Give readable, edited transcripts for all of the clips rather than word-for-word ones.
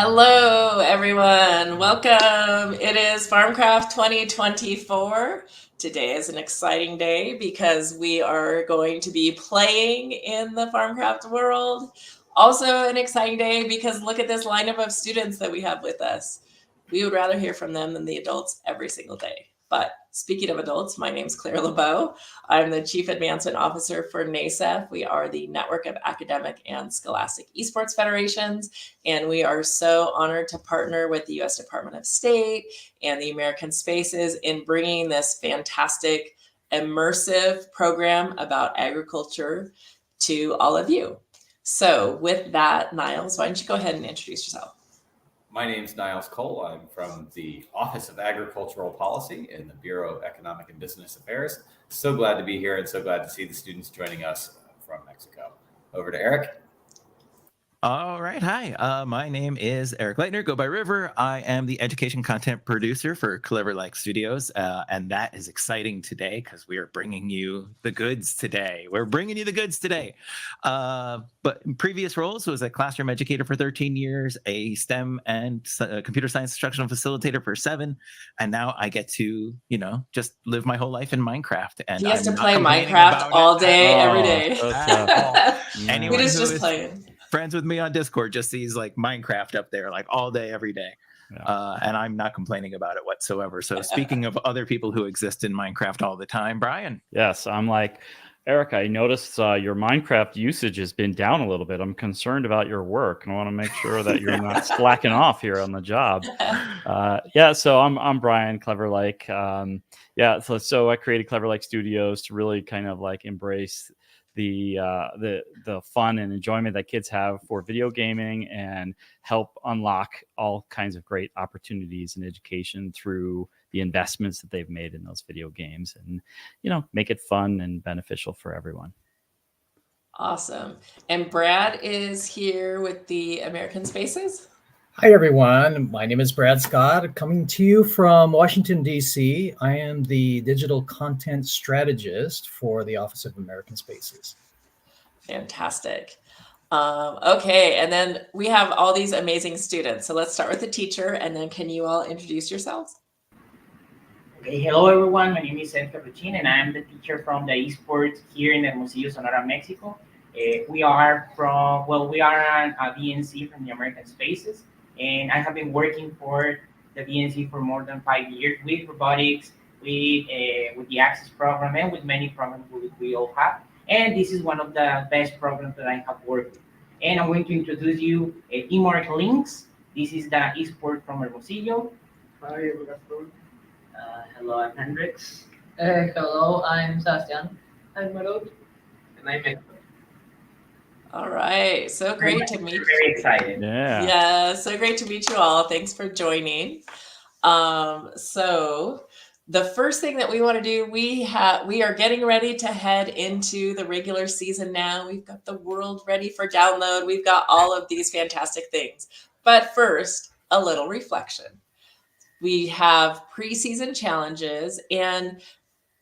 Hello, everyone. Welcome. It is Farmcraft 2024. Today is an exciting day because we are going to be playing in the Farmcraft world. Also, an exciting day because look at this lineup of students that we have with us. We would rather hear from them than the adults every single day. But speaking of adults, my name is Claire LeBeau. I'm the Chief Advancement Officer for NASEF. We are the Network of Academic and Scholastic Esports Federations, and we are so honored to partner with the U.S. Department of State and the American Spaces in bringing this fantastic, immersive program about agriculture to all of you. So with that, Niles, why don't you go ahead and introduce yourself? My name's Niles Cole. I'm from the Office of Agricultural Policy in the Bureau of Economic and Business Affairs. So glad to be here and so glad to see the students joining us from Mexico. Over to Eric. All right. Hi. My name is Eric Leitner, go by River. I am the education content producer for Clever Like Studios. And that is exciting today because we are bringing you the goods today. But in previous roles was a classroom educator for 13 years, a STEM and computer science instructional facilitator for 7. And now I get to, just live my whole life in Minecraft. And he has to play Minecraft all day, every day. Anyone who is who just playing. Friends with me on Discord just sees like Minecraft up there like all day, every day. Yeah. And I'm not complaining about it whatsoever. So speaking of other people who exist in Minecraft all the time, Brian. Yes, I'm like, Eric, I noticed your Minecraft usage has been down a little bit. I'm concerned about your work and I want to make sure that you're not slacking off here on the job. So I'm Brian, Clever Like. So I created Clever Like Studios to really kind of like embrace the fun and enjoyment that kids have for video gaming and help unlock all kinds of great opportunities in education through the investments that they've made in those video games and, make it fun and beneficial for everyone. Awesome. And Brad is here with the American Spaces. Hi, everyone. My name is Brad Scott, coming to you from Washington, D.C. I am the digital content strategist for the Office of American Spaces. Fantastic. Okay, and then we have all these amazing students. So let's start with the teacher, and then can you all introduce yourselves? Okay, hello, everyone. My name is Sergio Ruchin, and I'm the teacher from the esports here in Hermosillo, Sonora, Mexico. We are a VNC from the American Spaces. And I have been working for the VNC for more than 5 years with robotics, with the Access program, and with many programs we all have. And this is one of the best programs that I have worked with. And I'm going to introduce you Teamwork Links. This is the esport from Hermosillo. Hi, good afternoon. Hello, I'm Hendrix. Hello, I'm Sebastian. I'm Marot. And I'm Hector. All right, so great to meet you. Very excited. Yeah, so great to meet you all. Thanks for joining. So the first thing that we want to do, we are getting ready to head into the regular season now. We've got the world ready for download. We've got all of these fantastic things. But first, a little reflection. We have preseason challenges, and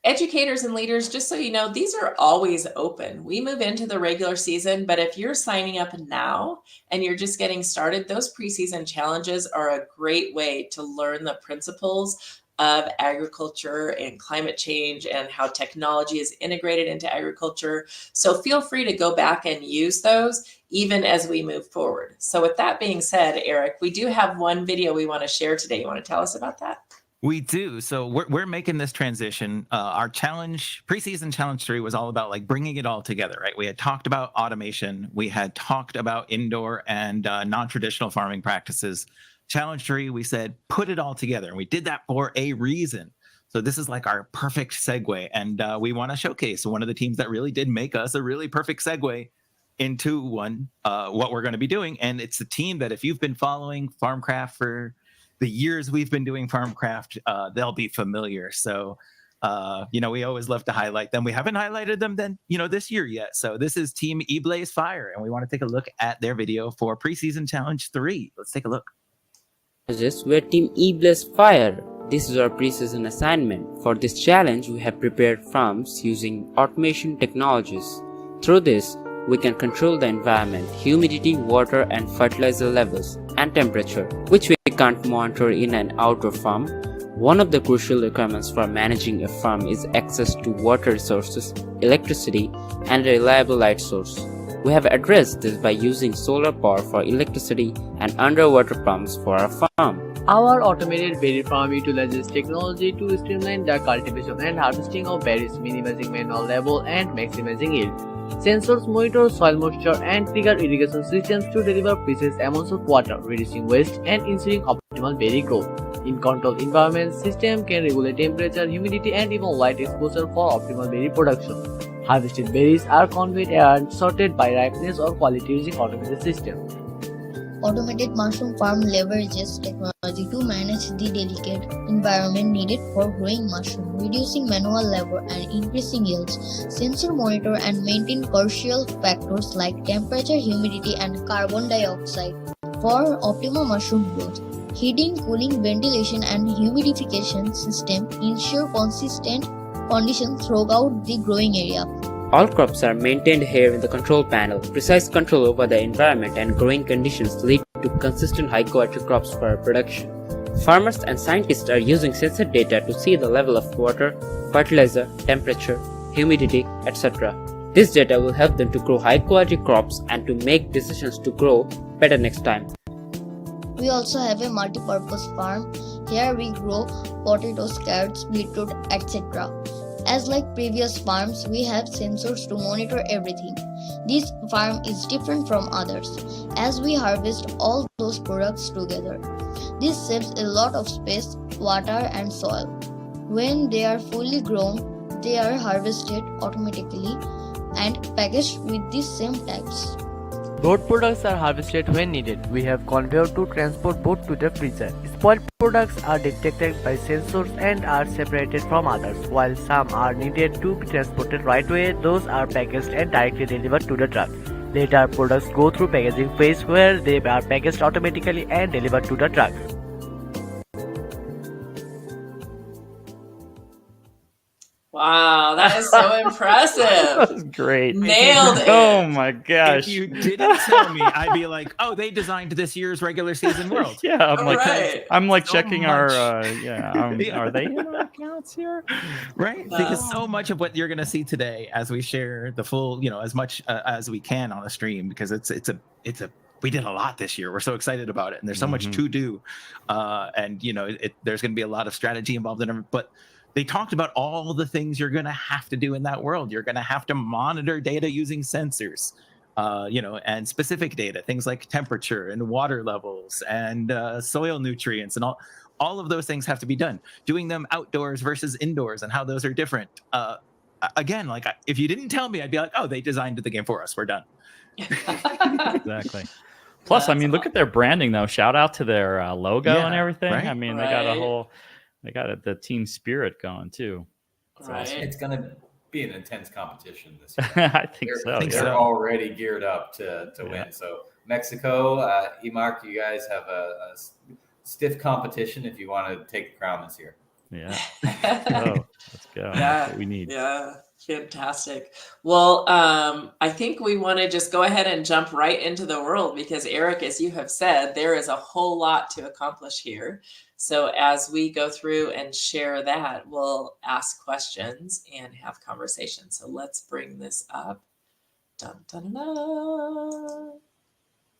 educators and leaders, just so you know, these are always open. We move into the regular season, but if you're signing up now and you're just getting started, those preseason challenges are a great way to learn the principles of agriculture and climate change and how technology is integrated into agriculture. So feel free to go back and use those even as we move forward. So with that being said, Eric, we do have one video we want to share today. You want to tell us about that? We do. So we're making this transition. Our preseason challenge 3 was all about like bringing it all together, right? We had talked about automation. We had talked about indoor and non-traditional farming practices. Challenge 3, we said, put it all together. And we did that for a reason. So this is like our perfect segue. And we want to showcase one of the teams that really did make us a really perfect segue into what we're going to be doing. And it's a team that if you've been following Farmcraft for the years we've been doing Farmcraft, they'll be familiar. So, we always love to highlight them. We haven't highlighted them this year yet. So this is Team eBlaze Fire, and we want to take a look at their video for Preseason Challenge 3. Let's take a look. We're Team eBlaze Fire. This is our preseason assignment. For this challenge, we have prepared farms using automation technologies. Through this, we can control the environment, humidity, water and fertilizer levels, and temperature, which we can't monitor in an outdoor farm. One of the crucial requirements for managing a farm is access to water resources, electricity, and a reliable light source. We have addressed this by using solar power for electricity and underwater pumps for our farm. Our automated berry farm utilizes technology to streamline the cultivation and harvesting of berries, minimizing manual labor and maximizing yield. Sensors monitor soil moisture and trigger irrigation systems to deliver precise amounts of water, reducing waste and ensuring optimal berry growth. In controlled environments, system can regulate temperature, humidity, and even light exposure for optimal berry production. Harvested berries are conveyed and sorted by ripeness or quality using automated systems. Automated mushroom farm leverages technology to manage the delicate environment needed for growing mushroom, reducing manual labor and increasing yields. Sensor monitor and maintain crucial factors like temperature, humidity, and carbon dioxide for optimal mushroom growth. Heating, cooling, ventilation, and humidification system ensure consistent conditions throughout the growing area. All crops are maintained here in the control panel. Precise control over the environment and growing conditions lead to consistent high-quality crops for our production. Farmers and scientists are using sensor data to see the level of water, fertilizer, temperature, humidity, etc. This data will help them to grow high-quality crops and to make decisions to grow better next time. We also have a multi-purpose farm. Here we grow potatoes, carrots, beetroot, etc. As like previous farms, we have sensors to monitor everything. This farm is different from others, as we harvest all those products together. This saves a lot of space, water and soil. When they are fully grown, they are harvested automatically and packaged with these same types. Broad products are harvested when needed. We have conveyor to transport both to the freezer. Spoiled products are detected by sensors and are separated from others. While some are needed to be transported right away, those are packaged and directly delivered to the truck. Later, products go through packaging phase where they are packaged automatically and delivered to the truck. Wow, that is so impressive. That was great. Nailed it. Oh my gosh. If you didn't tell me, I'd be like, "Oh, they designed this year's regular season world." Yeah, I'm like, Right. I'm like So checking much. our, Yeah. are they in our accounts here? Right, because so much of what you're going to see today, as we share the full, as much as we can on the stream, because it's a we did a lot this year. We're so excited about it, and there's so much to do, and there's going to be a lot of strategy involved in it, but. They talked about all the things you're going to have to do in that world. You're going to have to monitor data using sensors, and specific data, things like temperature and water levels and soil nutrients and all of those things have to be done. Doing them outdoors versus indoors and how those are different. Again, like if you didn't tell me, I'd be like, "Oh, they designed the game for us. We're done." Exactly. Plus, That's look at their branding though. Shout out to their logo and everything. right? I mean, they got a whole. They got the team spirit going too. Right. It's going to be an intense competition this year. I think so. They're already geared up to win. So Mexico, Emark, you guys have a stiff competition if you want to take the crown this year. Yeah. Let's go. Yeah. That's what we need. Yeah. Fantastic. Well, I think we want to just go ahead and jump right into the world because Eric, as you have said, there is a whole lot to accomplish here. So as we go through and share that, we'll ask questions and have conversations. So let's bring this up. Dun, dun, dun.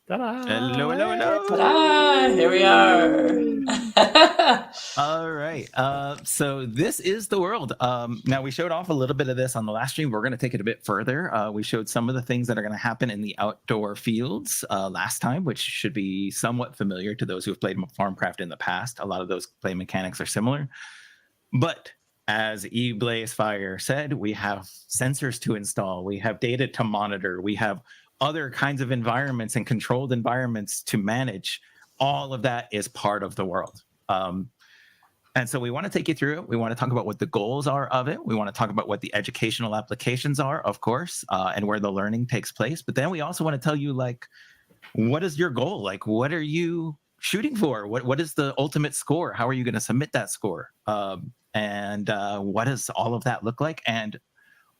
Ta-da! Hello. Ta-da! Here we are. All right. So this is the world. Now we showed off a little bit of this on the last stream. We're going to take it a bit further. We showed some of the things that are going to happen in the outdoor fields last time, which should be somewhat familiar to those who have played Farmcraft in the past. A lot of those play mechanics are similar. But as eBlaze Fire said, we have sensors to install. We have data to monitor. We have other kinds of environments and controlled environments to manage. All of that is part of the world. And so we want to take you through it. We want to talk about what the goals are of it. We want to talk about what the educational applications are, of course, and where the learning takes place. But then we also want to tell you, like, what is your goal? Like, what are you shooting for? What is the ultimate score? How are you going to submit that score? And what does all of that look like? And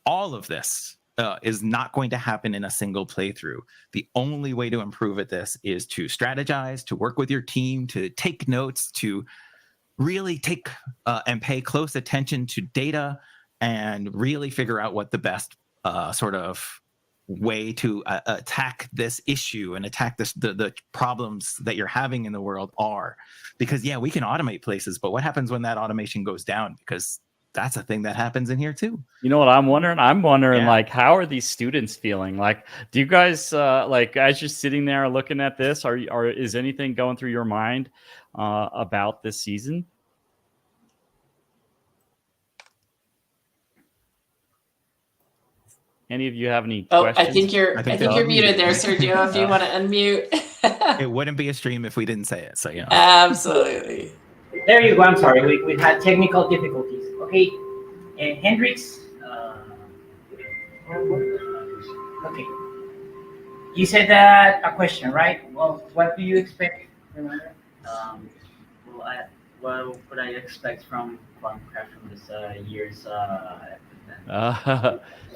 all of this is not going to happen in a single playthrough. The only way to improve at this is to strategize, to work with your team, to take notes, to really take and pay close attention to data, and really figure out what the best sort of way to attack this issue and attack the problems that you're having in the world are. Because we can automate places, but what happens when that automation goes down? Because that's a thing that happens in here too. You know what I'm wondering? Like, how are these students feeling? Like, do you guys like, as you're sitting there looking at this, is anything going through your mind about this season? Any of you have any questions? I think you're muted there, Sergio. If you want to unmute. It wouldn't be a stream if we didn't say it. So Absolutely. There you go. I'm sorry. We had technical difficulties. Okay. Hendrix. Okay. You said that a question, right? Well, what do you expect? Remember? What would I expect from Farmcraft from this year's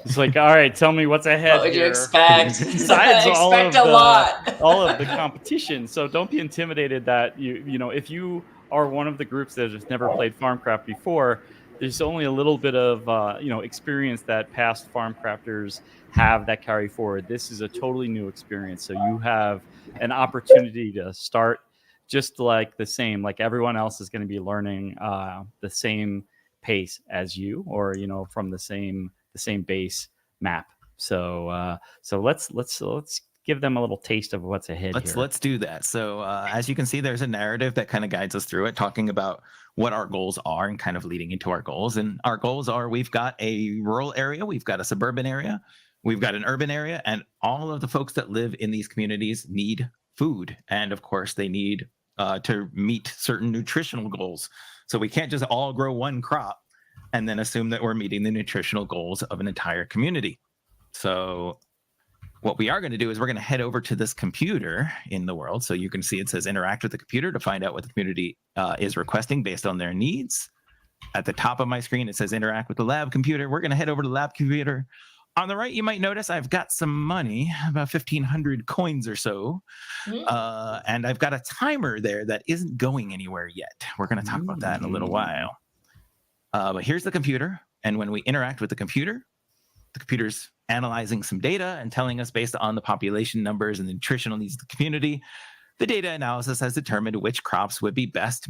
It's like, all right, tell me what's ahead. What would here. you expect? Besides all of the competition. So don't be intimidated that you know, if you are one of the groups that has never played Farmcraft before, there's only a little bit of experience that past Farmcrafters have that carry forward. This is a totally new experience. So you have an opportunity to start just like like everyone else is going to be learning the same pace as you, or from the same base map. So let's give them a little taste of what's ahead. Let's do that. So as you can see, there's a narrative that kind of guides us through it, talking about what our goals are and kind of leading into our goals. And our goals are, we've got a rural area, we've got a suburban area, we've got an urban area, and all of the folks that live in these communities need food. And of course, they need to meet certain nutritional goals. So we can't just all grow one crop and then assume that we're meeting the nutritional goals of an entire community. So what we are going to do is we're going to head over to this computer in the world. So you can see it says interact with the computer to find out what the community is requesting based on their needs. At the top of my screen, it says interact with the lab computer. We're going to head over to the lab computer. On the right, you might notice I've got some money, about 1,500 coins or so. And I've got a timer there that isn't going anywhere yet. We're going to talk about that in a little while. But here's the computer. And when we interact with the computer's analyzing some data and telling us based on the population numbers and the nutritional needs of the community. The data analysis has determined which crops would best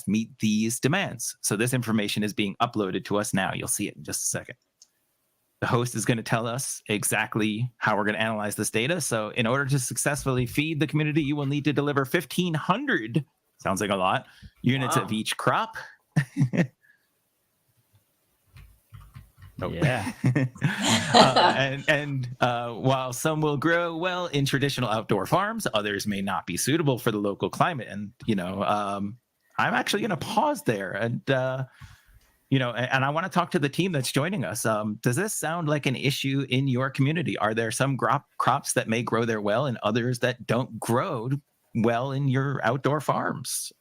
meet these demands. So this information is being uploaded to us now. You'll see it in just a second. The host is going to tell us exactly how we're going to analyze this data. So in order to successfully feed the community, you will need to deliver 1,500, sounds like a lot, units of each crop. Yeah. While some will grow well in traditional outdoor farms, others may not be suitable for the local climate. And, I'm actually going to pause there and I want to talk to the team that's joining us. Does this sound like an issue in your community? Are there some crops that may grow there well and others that don't grow well in your outdoor farms?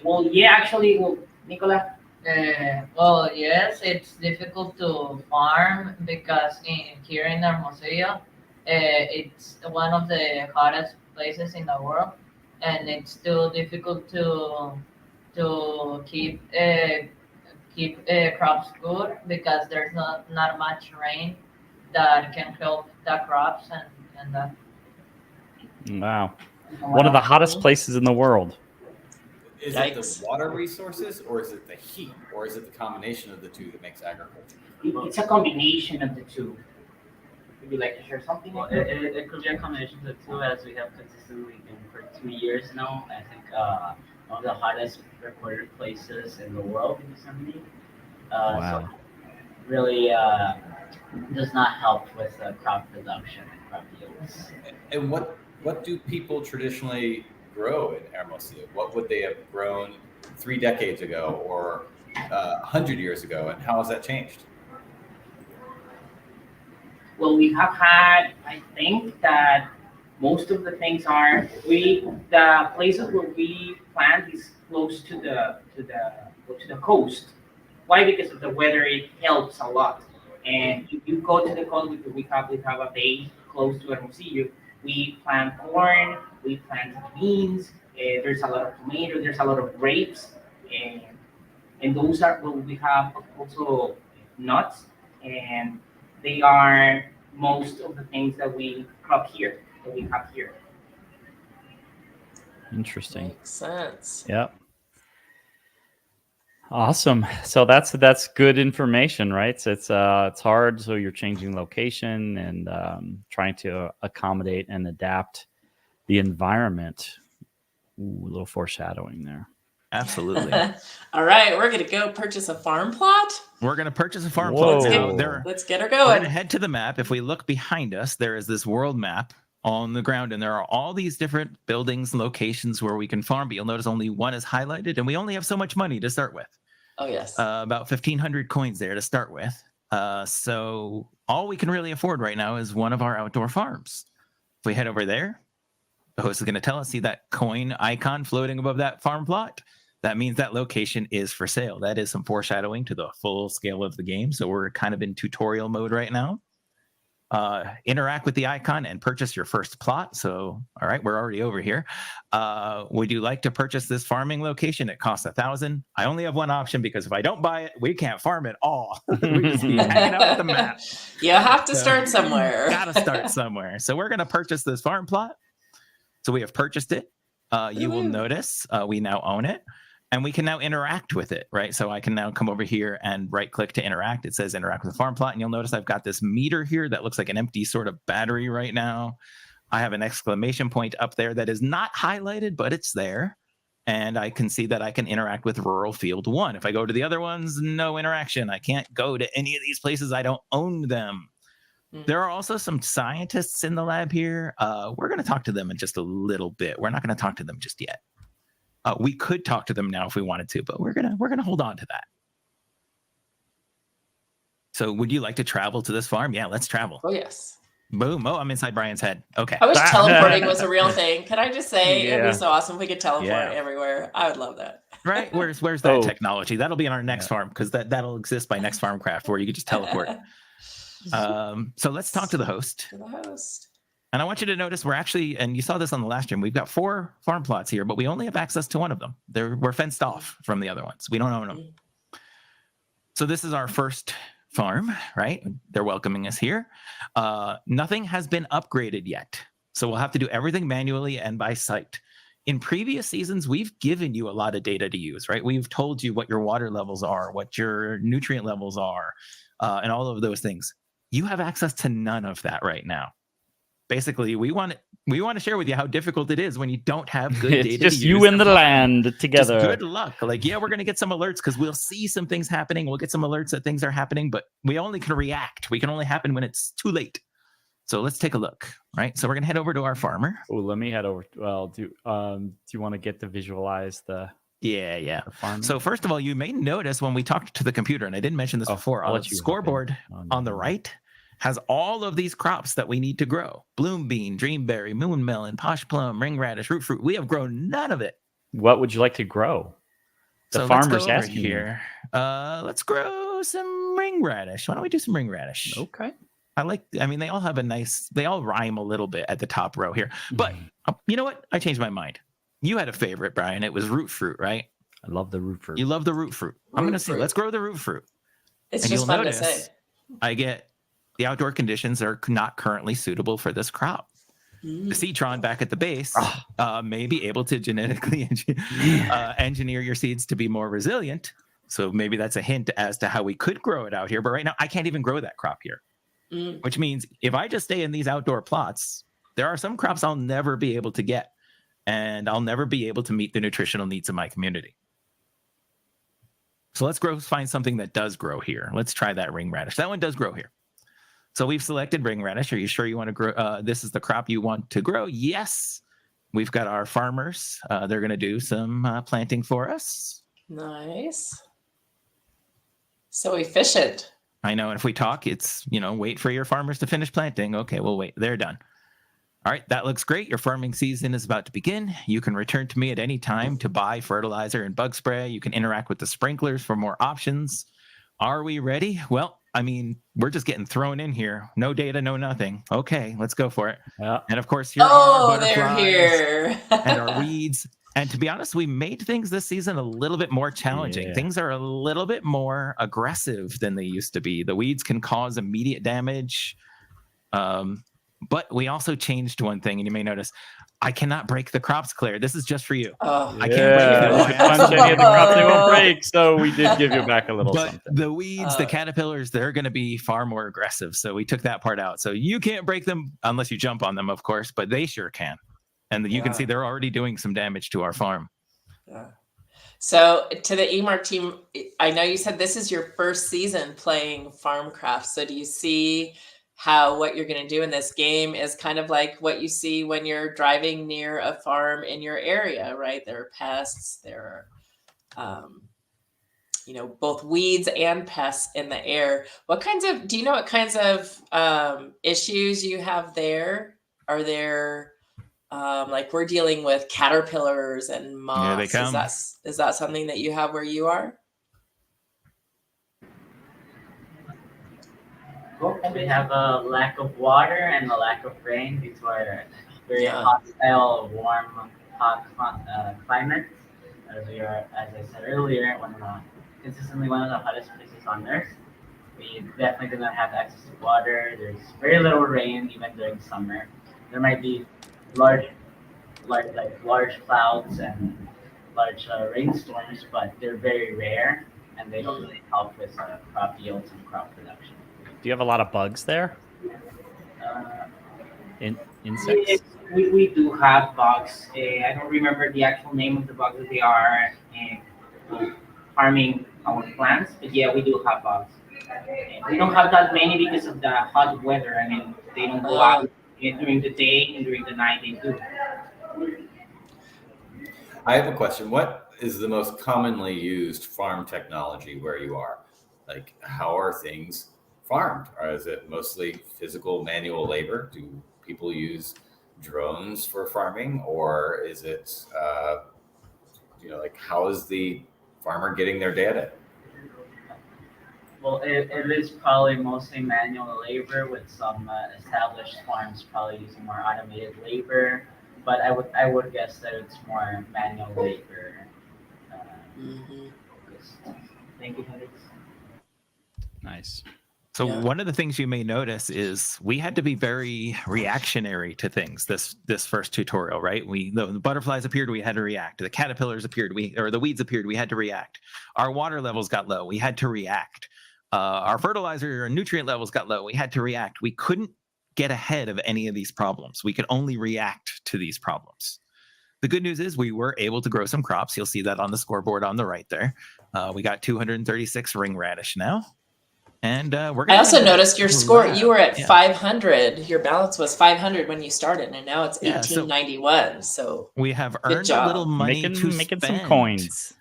Well, yeah, actually, Nicola. Well, yes, it's difficult to farm because here in Hermosillo, it's one of the hottest places in the world, and it's still difficult to keep crops good because there's not much rain that can help the crops and that. Wow, one of the hottest places in the world. Is it the water resources, or is it the heat, or is it the combination of the two that makes agriculture? It's a combination of the two. Would you like to share something? Well, it could be a combination of the two, as we have consistently been for 2 years now. I think one of the hottest recorded places in the world in Yosemite. Wow. So really does not help with crop production and crop yields. And what do people traditionally grow in Hermosillo? What would they have grown 3 decades ago or 100 years ago, and how has that changed? Well, we have had, I think that most of the things are the places where we plant is close to the coast. Why? Because of the weather, it helps a lot. And if you go to the coast, we have a bay close to Hermosillo. We plant corn, we plant beans. There's a lot of tomatoes. There's a lot of grapes, and those are well, we have also nuts, and they are most of the things that we crop here that we have here. Interesting. Makes sense. Yep. Awesome. So that's good information, right? So it's hard. So you're changing location and trying to accommodate and adapt the environment. Ooh, a little foreshadowing there. Absolutely. All right, we're gonna go purchase a farm plot. We're going to purchase a farm Whoa. plot now. Let's get her We're going to going. head to the map. If we look behind us, there is this world map on the ground, and there are all these different buildings and locations where we can farm. But you'll notice only one is highlighted, and we only have so much money to start with. Oh yes. About 1,500 coins there to start with. So all we can really afford right now is one of our outdoor farms. If we head over there, the host is going to tell us, see that coin icon floating above that farm plot? That means that location is for sale. That is some foreshadowing to the full scale of the game. So we're kind of in tutorial mode right now. Interact with the icon and purchase your first plot. So, all right, we're already over here. Would you like to purchase this farming location? It costs 1,000. I only have one option because if I don't buy it, we can't farm at all. We just keep hanging out at the map. You have to start somewhere. Gotta start somewhere. So we're gonna purchase this farm plot. So we have purchased it. You will notice we now own it. And we can now interact with it, right? So I can now come over here and right click to interact. It says interact with the farm plot. And you'll notice I've got this meter here that looks like an empty sort of battery right now. I have an exclamation point up there that is not highlighted, but it's there. And I can see that I can interact with rural field 1. If I go to the other ones, no interaction. I can't go to any of these places. I don't own them. There are also some scientists in the lab here. We're going to talk to them in just a little bit. We're not going to talk to them just yet. We could talk to them now if we wanted to, but we're gonna hold on to that. So, would you like to travel to this farm? Yeah, let's travel. Oh yes. Boom! Oh, I'm inside Brian's head. Okay. I wish teleporting was a real thing. Can I just say it'd Yeah. be so awesome if we could teleport Yeah. everywhere? I would love that. Right? Where's that Oh. technology? That'll be in our next farm because that'll exist by next Farmcraft where you could just teleport. So let's talk to the host. To the host. And I want you to notice we're actually, and you saw this on the last stream, we've got 4 farm plots here, but we only have access to one of them. We're fenced off from the other ones. We don't own them. So this is our first farm, right? They're welcoming us here. Nothing has been upgraded yet. So we'll have to do everything manually and by sight. In previous seasons, we've given you a lot of data to use, right? We've told you what your water levels are, what your nutrient levels are, and all of those things. You have access to none of that right now. Basically, we want to share with you how difficult it is when you don't have good data. It's just to you use and the land together. Just good luck. Like, yeah, we're going to get some alerts because we'll see some things happening. We'll get some alerts that things are happening, but we only can react. We can only happen when it's too late. So let's take a look, right? So we're going to head over to our farmer. Oh, let me head over. Well, do you want to get to visualize the Yeah. farm? So first of all, you may notice when we talked to the computer, and I didn't mention this before, I'll on let the you scoreboard on the right has all of these crops that we need to grow. Bloom bean, dreamberry, moon melon, posh plum, ring radish, root fruit. We have grown none of it. What would you like to grow? The So farmer's let's go over asking here. Let's grow some ring radish. Why don't we do some ring radish? Okay. They all have they all rhyme a little bit at the top row here. But you know what? I changed my mind. You had a favorite, Brian. It was root fruit, right? I love the root fruit. You love the root fruit. I'm going to say, let's grow the root fruit. It's And just you'll fun notice to say. I get the outdoor conditions are not currently suitable for this crop. The Citron back at the base may be able to genetically engineer your seeds to be more resilient. So maybe that's a hint as to how we could grow it out here. But right now, I can't even grow that crop here, which means if I just stay in these outdoor plots, there are some crops I'll never be able to get, and I'll never be able to meet the nutritional needs of my community. So let's find something that does grow here. Let's try that ring radish. That one does grow here. So we've selected ring radish. Are you sure you want to grow? This is the crop you want to grow? Yes. We've got our farmers. They're going to do some planting for us. Nice. So efficient. I know. And if we talk, it's, wait for your farmers to finish planting. Okay, we'll wait. They're done. All right, that looks great. Your farming season is about to begin. You can return to me at any time to buy fertilizer and bug spray. You can interact with the sprinklers for more options. Are we ready? Well, I mean, we're just getting thrown in here. No data, no nothing. Okay, let's go for it. Yeah. And of course, here are our they're butterflies here. and our weeds. And to be honest, we made things this season a little bit more challenging. Yeah. Things are a little bit more aggressive than they used to be. The weeds can cause immediate damage. But we also changed one thing, and you may notice, I cannot break the crops, Claire. This is just for you. Oh, I can't break them. If you punch any of the crops, they won't break. So we did give you back a little But something. the weeds, the caterpillars, they're going to be far more aggressive. So we took that part out. So you can't break them unless you jump on them, of course, but they sure can. And you can see they're already doing some damage to our farm. Yeah. So to the eMark team, I know you said this is your first season playing Farmcraft. So do you see how what you're going to do in this game is kind of like what you see when you're driving near a farm in your area, right? There are pests, there are, both weeds and pests in the air. Do you know what kinds of issues you have there? Are there, like we're dealing with caterpillars and moths? Here they come. Is that something that you have where you are? We have a lack of water and a lack of rain. These were very hostile, warm, hot climates. As I said earlier, consistently one of the hottest places on Earth. We definitely do not have access to water. There's very little rain even during summer. There might be large clouds and large rainstorms, but they're very rare and they don't really help with crop yields and crop production. Do you have a lot of bugs there? Insects? Yes, we do have bugs. I don't remember the actual name of the bugs that they are harming our plants, but yeah, we do have bugs. We don't have that many because of the hot weather. I mean, they don't go out during the day and during the night they do. I have a question. What is the most commonly used farm technology where you are? Like, how are things farmed? Or is it mostly physical manual labor? Do people use drones for farming, or is it, how is the farmer getting their data? Well, it is probably mostly manual labor with some established farms probably using more automated labor, but I would guess that it's more manual labor. Thank you, Hendrix. Nice. So one of the things you may notice is we had to be very reactionary to things this first tutorial, right? The butterflies appeared, we had to react. The caterpillars appeared, the weeds appeared, we had to react. Our water levels got low, we had to react. Our fertilizer and nutrient levels got low, we had to react. We couldn't get ahead of any of these problems. We could only react to these problems. The good news is we were able to grow some crops. You'll see that on the scoreboard on the right there. We got 236 ring radish now. And we're I also noticed your score. You were at 500. Your balance was 500 when you started, and now it's 1891. So we have earned a little money making some coins.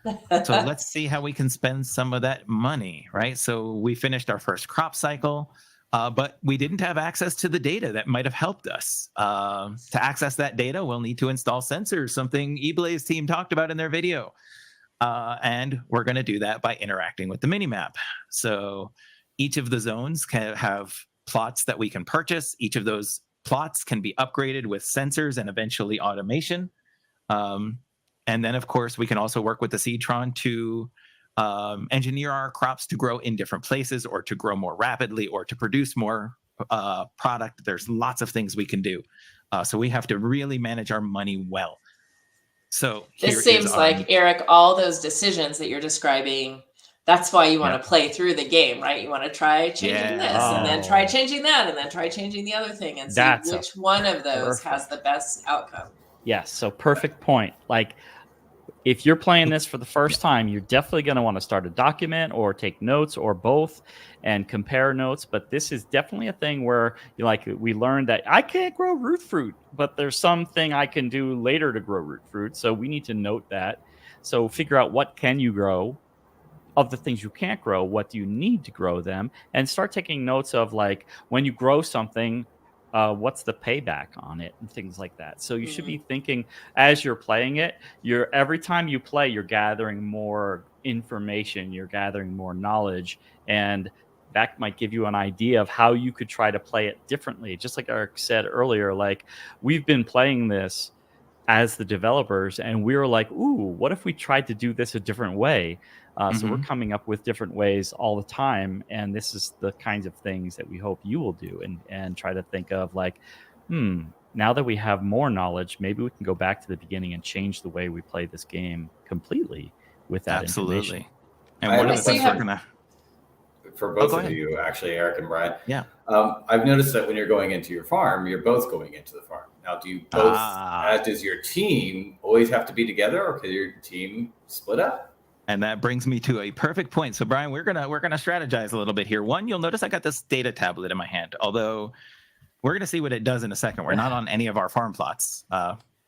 So let's see how we can spend some of that money, right? So we finished our first crop cycle, but we didn't have access to the data that might have helped us. To access that data, we'll need to install sensors, something eBlaze team talked about in their video. And we're going to do that by interacting with the minimap. So each of the zones can have plots that we can purchase. Each of those plots can be upgraded with sensors and eventually automation. And then, of course, we can also work with the Seedtron to engineer our crops to grow in different places, or to grow more rapidly, or to produce more product. There's lots of things we can do. So we have to really manage our money well. So this seems like, Eric, all those decisions that you're describing, that's why you want to play through the game, right? You want to try changing this, and then try changing that, and then try changing the other thing, and see which one of those has the best outcome. Yes, so perfect point. Like, if you're playing this for the first time, you're definitely going to want to start a document or take notes or both and compare notes. But this is definitely a thing where we learned that I can't grow root fruit, but there's something I can do later to grow root fruit. So we need to note that. So figure out what can you grow. Of the things you can't grow, what do you need to grow them? And start taking notes of, like, when you grow something, what's the payback on it and things like that. So you should be thinking as you're playing it, every time you play, you're gathering more information, you're gathering more knowledge, and that might give you an idea of how you could try to play it differently. Just like Eric said earlier, like we've been playing this as the developers, and we were like, ooh, what if we tried to do this a different way? So we're coming up with different ways all the time, and this is the kinds of things that we hope you will do, and try to think of like, now that we have more knowledge, maybe we can go back to the beginning and change the way we play this game completely with that information. And one of the things we're gonna for both of you, actually, Eric and Brian. Yeah. I've noticed that when you're going into your farm, you're both going into the farm. Now, do you both, as does your team, always have to be together, or could your team split up? And that brings me to a perfect point. So, Brian, we're gonna strategize a little bit here. One, you'll notice I got this data tablet in my hand, although we're gonna see what it does in a second. We're not on any of our farm plots.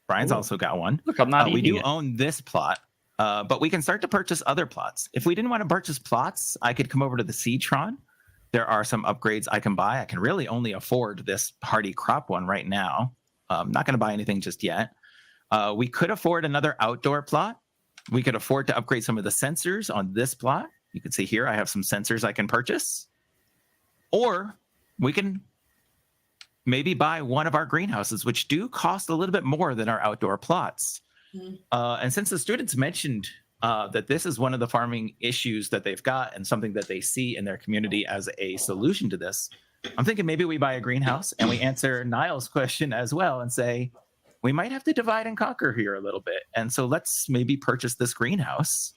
Brian's also got one. Look, I'm not we do it. own this plot. But we can start to purchase other plots. If we didn't want to purchase plots, I could come over to the Seedtron. There are some upgrades I can buy. I can really only afford this hardy crop one right now. I'm not going to buy anything just yet. We could afford another outdoor plot. We could afford to upgrade some of the sensors on this plot. You can see here I have some sensors I can purchase. Or we can maybe buy one of our greenhouses, which do cost a little bit more than our outdoor plots. And since the students mentioned that this is one of the farming issues that they've got and something that they see in their community as a solution to this, I'm thinking maybe we buy a greenhouse and we answer Niall's question as well and say, we might have to divide and conquer here a little bit. And so let's maybe purchase this greenhouse.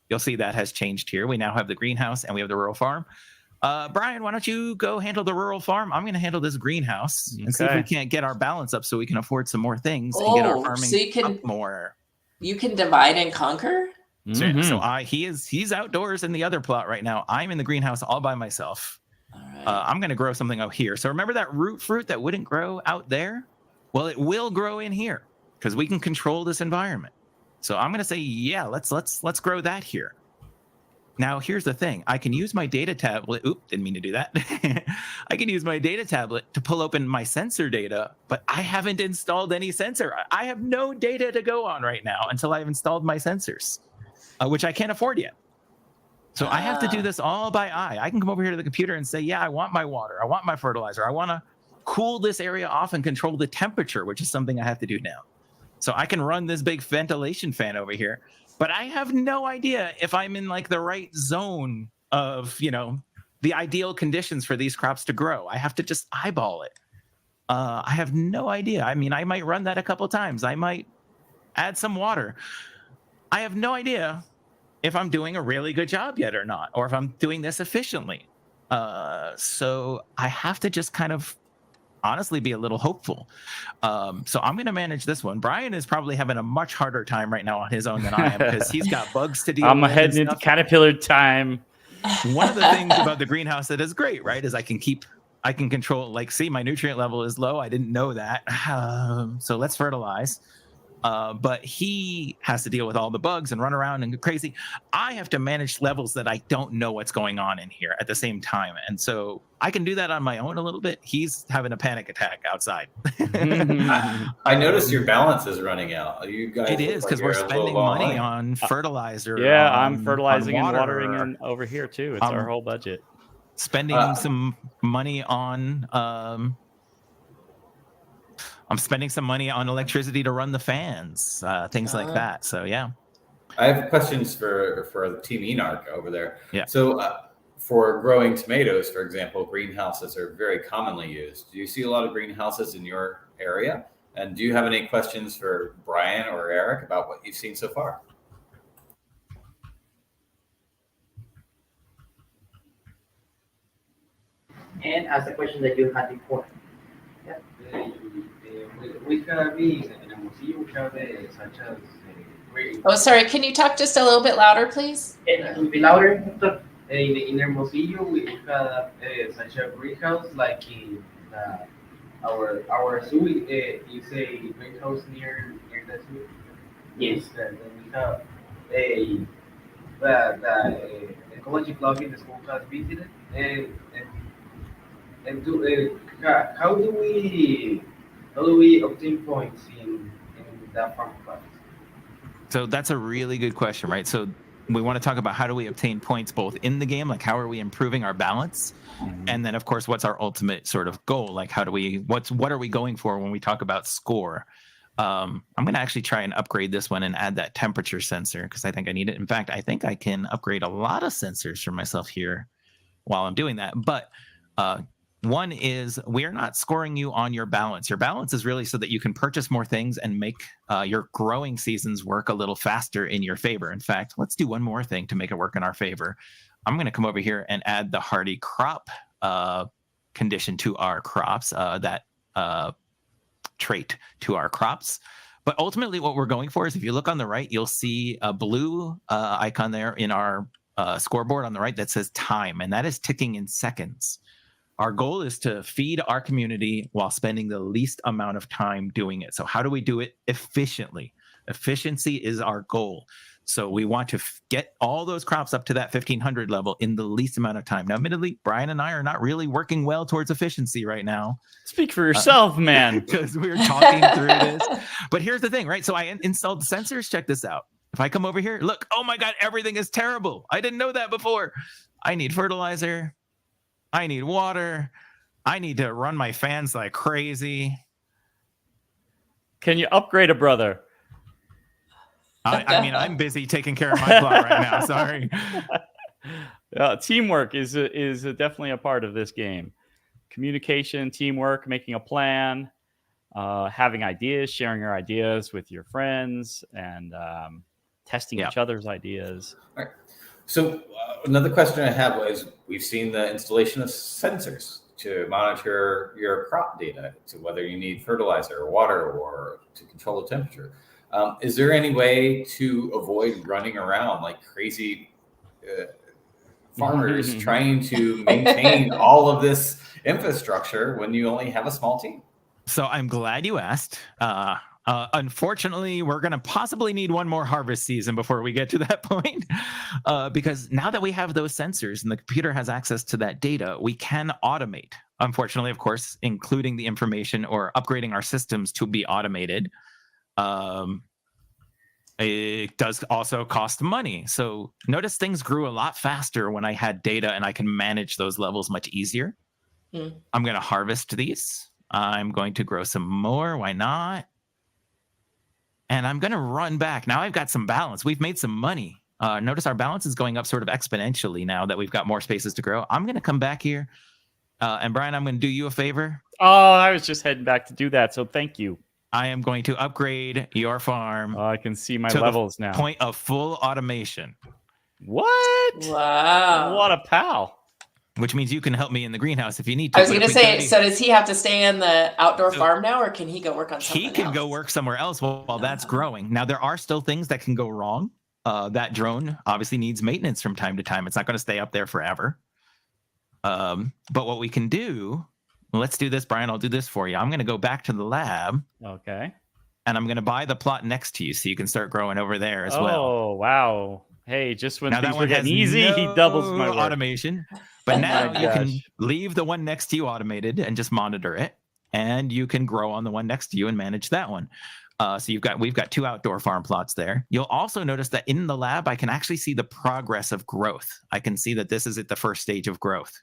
You'll see that has changed here. We now have the greenhouse and we have the rural farm. Brian, why don't you go handle the rural farm? I'm going to handle this greenhouse and see if we can't get our balance up so we can afford some more things and get our farming up more. You can divide and conquer? So he's outdoors in the other plot right now. I'm in the greenhouse all by myself. All right. I'm going to grow something out here. So remember that root fruit that wouldn't grow out there? Well, it will grow in here because we can control this environment. So I'm going to say, yeah, let's grow that here. Now, here's the thing. I can use my data tablet. Oop, didn't mean to do that. I can use my data tablet to pull open my sensor data, but I haven't installed any sensor. I have no data to go on right now until I've installed my sensors, which I can't afford yet. So I have to do this all by eye. I can come over here to the computer and say, yeah, I want my water. I want my fertilizer. I want to cool this area off and control the temperature, which is something I have to do now. So I can run this big ventilation fan over here. But I have no idea if I'm in like the right zone of, the ideal conditions for these crops to grow. I have to just eyeball it. I have no idea. I mean, I might run that a couple times. I might add some water. I have no idea if I'm doing a really good job yet or not, or if I'm doing this efficiently. So I have to just kind of honestly be a little hopeful. So I'm going to manage this one. Brian is probably having a much harder time right now on his own than I am because he's got bugs to deal with. I'm heading into caterpillar time. One of the things about the greenhouse that is great, right, is I can control, see, my nutrient level is low. I didn't know that. So let's fertilize. But he has to deal with all the bugs and run around and go crazy. I have to manage levels that I don't know what's going on in here at the same time. And so I can do that on my own a little bit. He's having a panic attack outside. I noticed your balance is running out. You guys, it is because we're spending money on fertilizer. Yeah, I'm fertilizing and watering and over here too. It's our whole budget. Spending some money on I'm spending some money on electricity to run the fans, things like that. So, yeah. I have questions for Team Enarch over there. Yeah. So for growing tomatoes, for example, greenhouses are very commonly used. Do you see a lot of greenhouses in your area? And do you have any questions for Brian or Eric about what you've seen so far? And ask the question that you had before. Yeah. We have in Hermosillo, we have such as Oh, sorry. Can you talk just a little bit louder, please? Be louder. in Hermosillo, we have such a greenhouse like in our zoo is a greenhouse near the zoo. Yes. Then we have the ecology club in the school has visited and how do we obtain points in that Farmcraft? So that's a really good question, right? So we want to talk about how do we obtain points both in the game, like how are we improving our balance, and then of course what's our ultimate sort of goal, like how do we what are we going for when we talk about score. I'm going to actually try and upgrade this one and add that temperature sensor because I think I need it. In fact, I think I can upgrade a lot of sensors for myself here while I'm doing that. But one is we're not scoring you on your balance. Your balance is really so that you can purchase more things and make your growing seasons work a little faster in your favor. In fact, let's do one more thing to make it work in our favor. I'm going to come over here and add the hardy crop condition to our crops, that trait to our crops. But ultimately what we're going for is if you look on the right, you'll see a blue icon there in our scoreboard on the right that says time, and that is ticking in seconds. Our goal is to feed our community while spending the least amount of time doing it. So how do we do it efficiently? Efficiency is our goal. So we want to get all those crops up to that 1500 level in the least amount of time. Now, admittedly, Brian and I are not really working well towards efficiency right now. Speak for yourself, man. Because we're talking through this. But here's the thing, right? So I installed sensors. Check this out. If I come over here, look, oh my God, everything is terrible. I didn't know that before. I need fertilizer. I need water. I need to run my fans like crazy. Can you upgrade a brother? I mean, I'm busy taking care of my plot right now. Sorry. Teamwork is definitely a part of this game. Communication, teamwork, making a plan, having ideas, sharing your ideas with your friends, and testing each other's ideas. All right. So another question I have was, we've seen the installation of sensors to monitor your crop data, to whether you need fertilizer or water or to control the temperature. Is there any way to avoid running around like crazy farmers trying to maintain all of this infrastructure when you only have a small team? So I'm glad you asked. Unfortunately, we're going to possibly need one more harvest season before we get to that point, because now that we have those sensors and the computer has access to that data, we can automate. Unfortunately, of course, including the information or upgrading our systems to be automated. It does also cost money. So notice things grew a lot faster when I had data and I can manage those levels much easier. I'm going to harvest these. I'm going to grow some more. Why not? And I'm going to run back. Now I've got some balance. We've made some money. Notice our balance is going up sort of exponentially now that we've got more spaces to grow. I'm going to come back here. And Brian, I'm going to do you a favor. Oh, I was just heading back to do that. So thank you. I am going to upgrade your farm. I can see my levels now. Point of full automation. What? Wow. What a pal. Which means you can help me in the greenhouse if you need to. I was going to say, so does he have to stay in the outdoor farm now, or can he go work on something else? He can go work somewhere else while that's growing. Now, there are still things that can go wrong. That drone obviously needs maintenance from time to time. It's not going to stay up there forever. But what we can do, let's do this, Brian. I'll do this for you. I'm going to go back to the lab. Okay. And I'm going to buy the plot next to you so you can start growing over there as well. Oh, wow. Hey, just when now things were getting easy, he doubles my work. Automation. But now you can leave the one next to you automated and just monitor it. And you can grow on the one next to you and manage that one. So we've got 2 outdoor farm plots there. You'll also notice that in the lab, I can actually see the progress of growth. I can see that this is at the first stage of growth.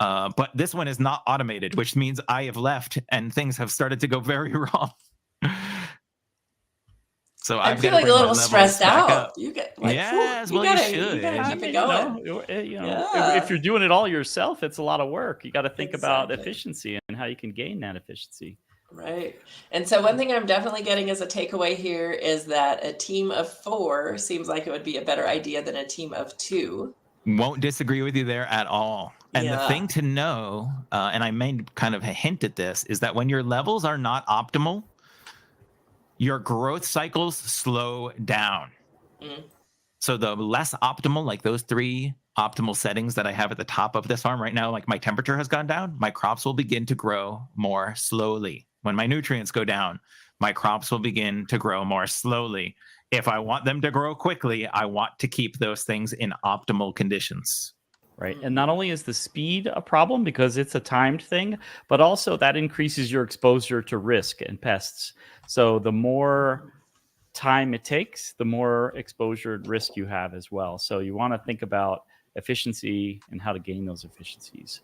But this one is not automated, which means I have left and things have started to go very wrong. So I feel like a little stressed out. You get should. You gotta keep it going. If you're doing it all yourself, it's a lot of work. You got to think about efficiency and how you can gain that efficiency. Right. And so one thing I'm definitely getting as a takeaway here is that a team of 4 seems like it would be a better idea than a team of 2. Won't disagree with you there at all. And the thing to know, and I made kind of a hint at this, is that when your levels are not optimal, your growth cycles slow down. So the less optimal, like those 3 optimal settings that I have at the top of this farm right now, like my temperature has gone down, my crops will begin to grow more slowly. When my nutrients go down, my crops will begin to grow more slowly. If I want them to grow quickly, I want to keep those things in optimal conditions. Right. And not only is the speed a problem because it's a timed thing, but also that increases your exposure to risk and pests. So the more time it takes, the more exposure and risk you have as well. So you want to think about efficiency and how to gain those efficiencies.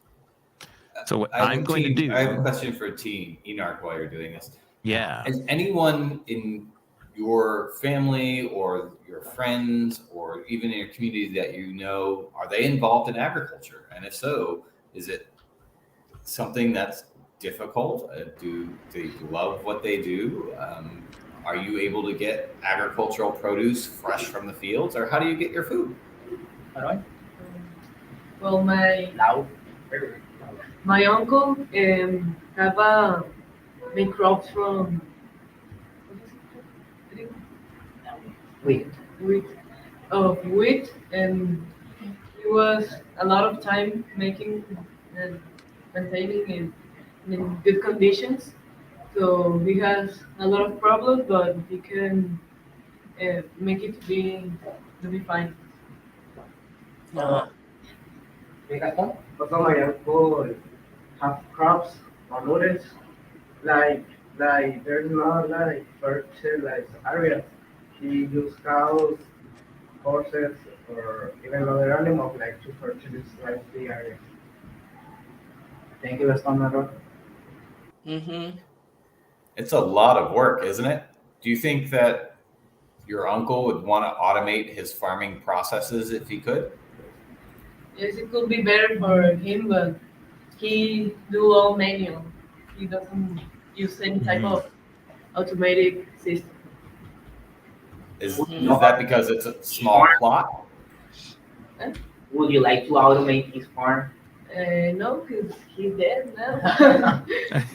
So what I'm going to do, I have a question for Team Enarc while you're doing this. yeah. Is anyone in your family or your friends or even in your community that you know, are they involved in agriculture? And if so, is it something that's difficult? Do they love what they do? Are you able to get agricultural produce fresh from the fields, or how do you get your food? Well, my uncle have make crops from Wheat. wheat, and he was a lot of time making and maintaining it in good conditions. So he has a lot of problems, but he can make it to be fine. Also, my uncle have crops on notice, like there's not like fertilized areas. He use cows, horses, or even other animals like to fertilize the area. Thank you, Estamero. Mm-hmm. It's a lot of work, isn't it? Do you think that your uncle would want to automate his farming processes if he could? Yes, it could be better for him, but he do all manual. He doesn't use any type of automated system. Is that because it's a small plot? Would you like to automate his farm? No, because he's dead now. It's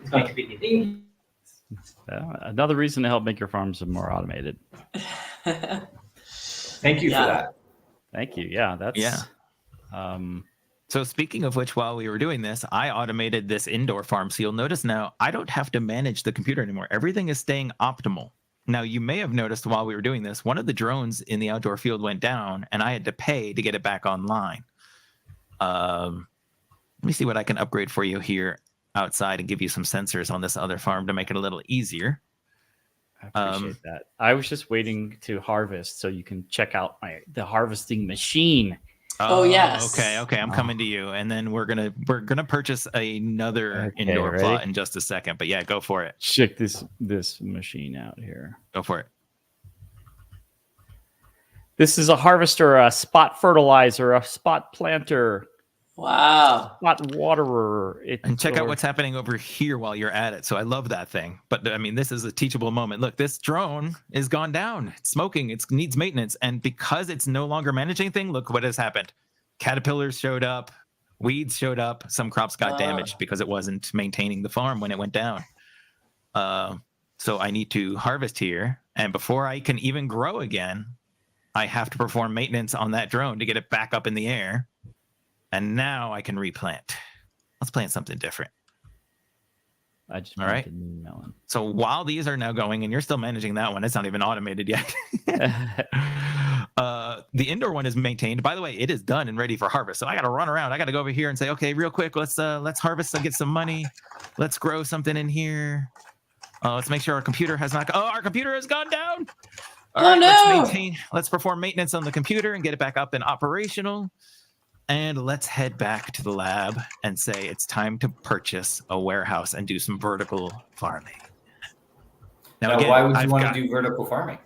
going to be difficult. Another reason to help make your farms more automated. Thank you for that. Thank you. Yeah, that's So speaking of which, while we were doing this, I automated this indoor farm. So you'll notice now I don't have to manage the computer anymore. Everything is staying optimal. Now, you may have noticed while we were doing this, one of the drones in the outdoor field went down and I had to pay to get it back online. Let me see what I can upgrade for you here outside and give you some sensors on this other farm to make it a little easier. I appreciate that. I was just waiting to harvest so you can check out the harvesting machine. Oh yes. Okay. I'm coming to you, and then we're gonna purchase another indoor plot in just a second. But yeah, go for it. Check this machine out here. Go for it. This is a harvester, a spot fertilizer, a spot planter. Wow. Spot waterer. And check out what's happening over here while you're at it. So I love that thing. But I mean, this is a teachable moment. Look, this drone is gone down. It's smoking. It needs maintenance. And because it's no longer managing anything, look what has happened. Caterpillars showed up. Weeds showed up. Some crops got damaged because it wasn't maintaining the farm when it went down. So I need to harvest here. And before I can even grow again, I have to perform maintenance on that drone to get it back up in the air. And now I can replant. Let's plant something different. I just all right. New melon. So while these are now going, and you're still managing that one, it's not even automated yet. The indoor one is maintained. By the way, it is done and ready for harvest. So I got to run around. I got to go over here and say, okay, real quick, let's harvest and get some money. Let's grow something in here. Let's make sure our computer has not. Our computer has gone down. All right, let's perform maintenance on the computer and get it back up and operational. And let's head back to the lab and say it's time to purchase a warehouse and do some vertical farming. Now again, why would you want to do vertical farming?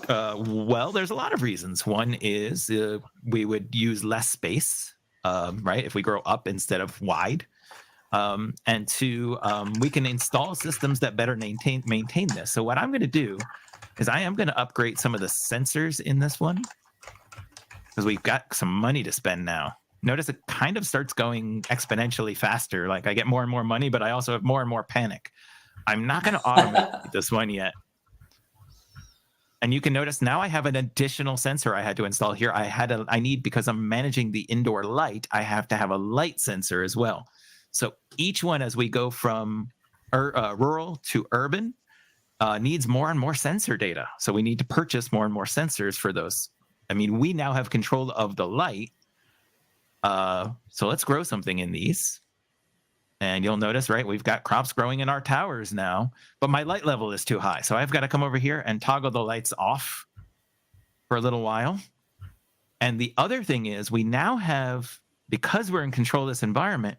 Well, there's a lot of reasons. One is we would use less space, right? If we grow up instead of wide. And two, we can install systems that better maintain this. So what I'm going to do is I am going to upgrade some of the sensors in this one, because we've got some money to spend now. Notice it kind of starts going exponentially faster. Like I get more and more money, but I also have more and more panic. I'm not going to automate this one yet. And you can notice now I have an additional sensor I had to install here. I need, because I'm managing the indoor light, I have to have a light sensor as well. So each one, as we go from rural to urban, needs more and more sensor data. So we need to purchase more and more sensors for those. I mean, we now have control of the light. So let's grow something in these. And you'll notice, right, we've got crops growing in our towers now, but my light level is too high. So I've got to come over here and toggle the lights off for a little while. And the other thing is we now have, because we're in control of this environment,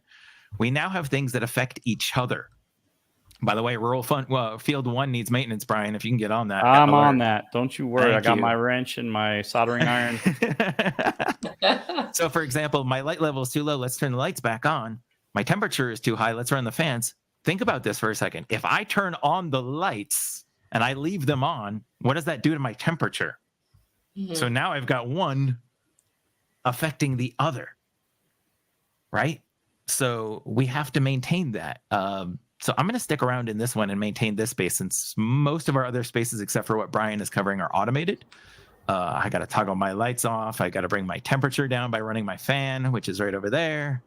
we now have things that affect each other. By the way, field 1 needs maintenance, Brian, if you can get on that. I'm on that. Don't you worry. Thank I got you. my wrench and my soldering iron. So, for example, my light level is too low. Let's turn the lights back on. My temperature is too high. Let's run the fans. Think about this for a second. If I turn on the lights and I leave them on, what does that do to my temperature? Mm-hmm. So now I've got one affecting the other, right? So we have to maintain that. So I'm going to stick around in this one and maintain this space since most of our other spaces, except for what Brian is covering, are automated. I got to toggle my lights off. I got to bring my temperature down by running my fan, which is right over there.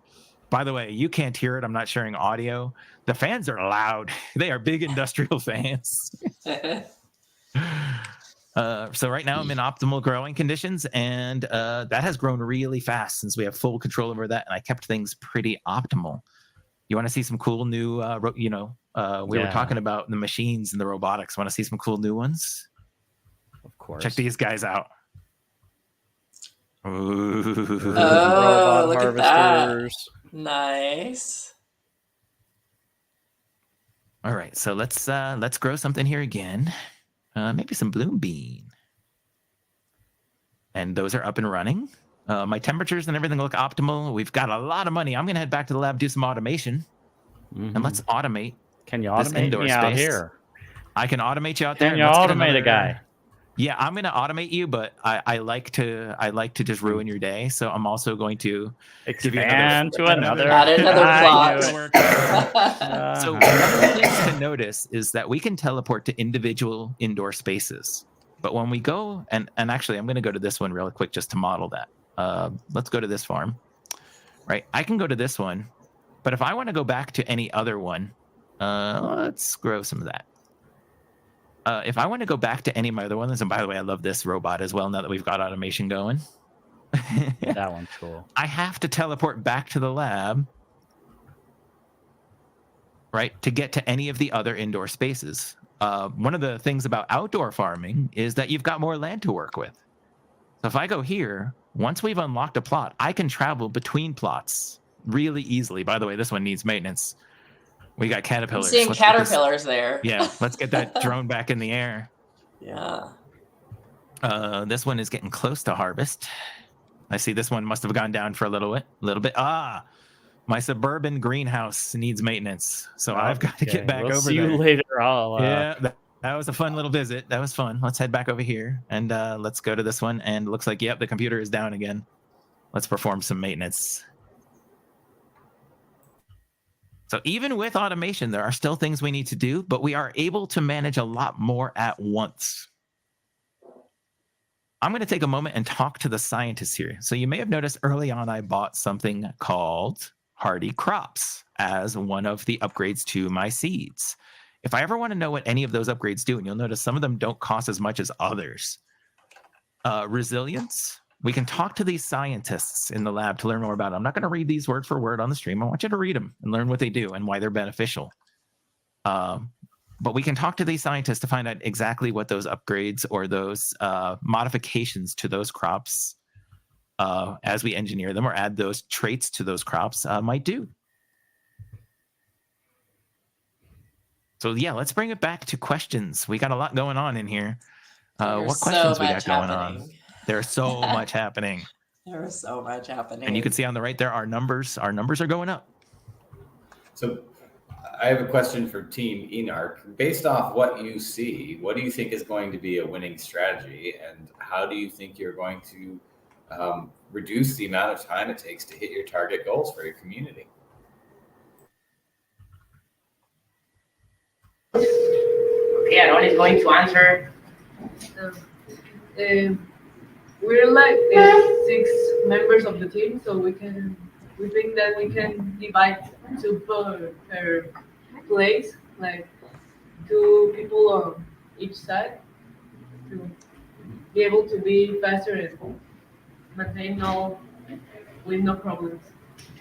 By the way, you can't hear it. I'm not sharing audio. The fans are loud. They are big industrial fans. So right now I'm in optimal growing conditions, and that has grown really fast since we have full control over that, and I kept things pretty optimal. You want to see some cool new, we were talking about the machines and the robotics. Want to see some cool new ones? Of course. Check these guys out. Ooh. Oh, look at that. Nice. All right, so let's grow something here again. Maybe some bloom bean. And those are up and running. My temperatures and everything look optimal. We've got a lot of money. I'm going to head back to the lab, do some automation. Mm-hmm. And let's automate. Can you automate me out here? I can automate you out there. Can you automate a guy? Yeah, I'm going to automate you, but I like to just ruin your day. So I'm also going to expand to another plot. So one of the things to notice is that we can teleport to individual indoor spaces. But when we go, and actually I'm going to go to this one real quick just to model that. Let's go to this farm, right? I can go to this one, but if I want to go back to any other one, let's grow some of that. If I want to go back to any of my other ones, and by the way, I love this robot as well now that we've got automation going. That one's cool. I have to teleport back to the lab, right, to get to any of the other indoor spaces. One of the things about outdoor farming is that you've got more land to work with. So if I go here, once we've unlocked a plot, I can travel between plots really easily. By the way, this one needs maintenance. We got caterpillars. I'm seeing caterpillars there. Yeah, let's get that drone back in the air. Yeah. This one is getting close to harvest. I see this one must have gone down for a little bit. My suburban greenhouse needs maintenance, so I've got to get back over there. See you later. Yeah, that was a fun little visit. That was fun. Let's head back over here and let's go to this one. And it looks like, yep, the computer is down again. Let's perform some maintenance. So even with automation, there are still things we need to do, but we are able to manage a lot more at once. I'm going to take a moment and talk to the scientists here. So you may have noticed early on, I bought something called Hardy Crops as one of the upgrades to my seeds. If I ever want to know what any of those upgrades do, and you'll notice some of them don't cost as much as others. Resilience. We can talk to these scientists in the lab to learn more about it. I'm not going to read these word for word on the stream. I want you to read them and learn what they do and why they're beneficial. But we can talk to these scientists to find out exactly what those upgrades or those modifications to those crops as we engineer them or add those traits to those crops might do. So yeah, let's bring it back to questions. We got a lot going on in here. What questions we got going on? There's so much happening. There is so much happening. And you can see on the right there, our numbers are going up. So I have a question for Team Enarc. Based off what you see, what do you think is going to be a winning strategy? And how do you think you're going to reduce the amount of time it takes to hit your target goals for your community? Okay, Aaron is going to answer. We're like 6 members of the team, so we think that we can divide 2 per place, like 2 people on each side, to be able to be faster and maintain with no problems.